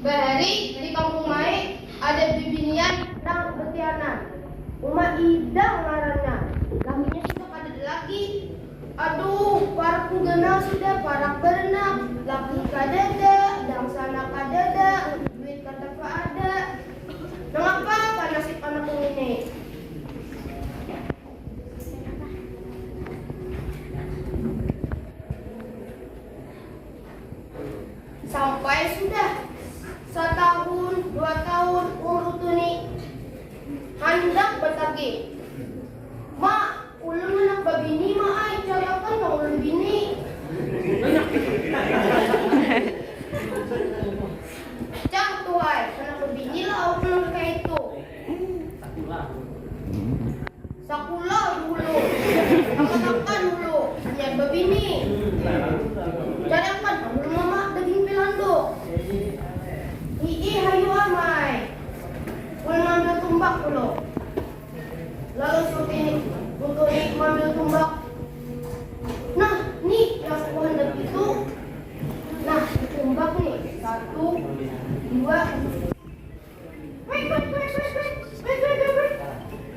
Bahari di kampung Mai ada bibinian nang betianan. Uma idang ngarannya. Laminya suka pada lagi. Aduh, para genal sudah para berenang. Laki kadada, dang sana kadada, duit kata ada. Mengapa kan nasib anak ini? Sampai sudah 1 tahun, 2 tahun urut ini hendak bertagi. Mak, ulun anak babini mak ay carakan na ulun bini. Cak tuhay, anak babini lah ulun kayak itu. Sakula dulu, angkat dulu, niat babini. Carakan ulun mama daging pilando. Hayu amai. Ulun ambil tumbak dulu. Lalu untuk mengambil tumbak. Nah, nih yang aku hendak itu. Nah, tumbak nih. 1, 2. Wait.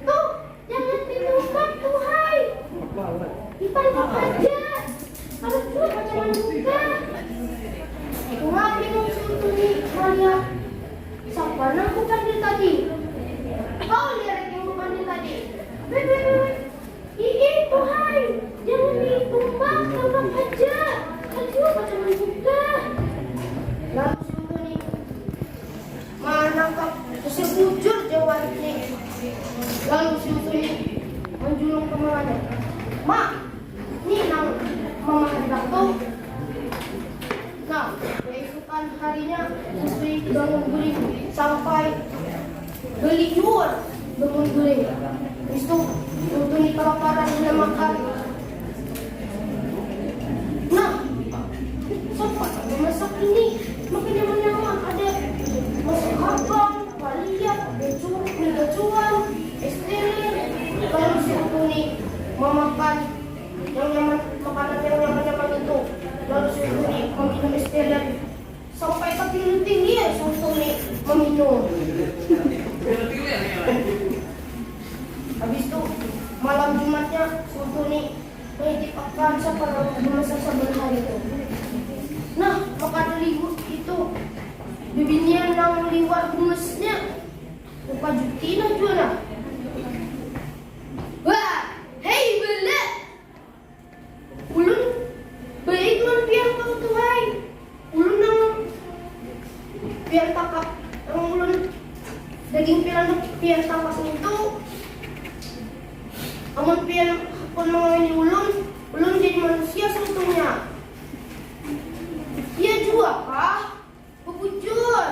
Tuh, jangan ditumbak tuh, hai. Ditangkap aja. Harus juga pacaran juga. Tuhan bingung situ nih, melihat. Siapa nak aku panggil tadi? Kau lihat yang aku panggil tadi? Wait. Itu hai, jangan ditumbak, tangkap aja. Aduh, pacaran juga. Lalu situ nih, menangkap sebujur jawab nih. Lalu situ nih, menjulung kemana? Mak, nih nang mama hendak tuh. Nah, keesokan harinya sesuai bangun guling sampai beli jual bangun guling. Itu untuk kelaparan dan makan. Nah, siapa masak ini? Makanya menyaman ada masak abang, paliat, gacuan, estelir. Kalau si Utuni memakan yang nyaman, makanan yang nyaman itu. Lalu si Utuni meminum estelir sampai ke tinggi ya si Utuni meminum. Habis itu malam Jumatnya si Utuni menitipkan siapa yang memasak saban hari itu. Nah, maka libur itu bibinian nang liwar bumesnya lupa jutina juana. Wah, hei bela. Ulun baik man pian kau tuai. Ulun nang pian takap ulun daging pian takap itu. Amun pian pun mengawini ulun jadi manusia seutuhnya. Iya juga kah? Bebujur.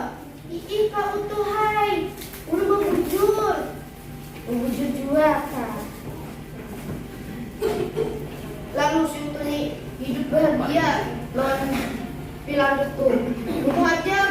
Kau utuhai. Ulun bebujur. Bebujur juga kah? Lalu si Utuni hidup bahagia dengan pilar itu. Tunggu aja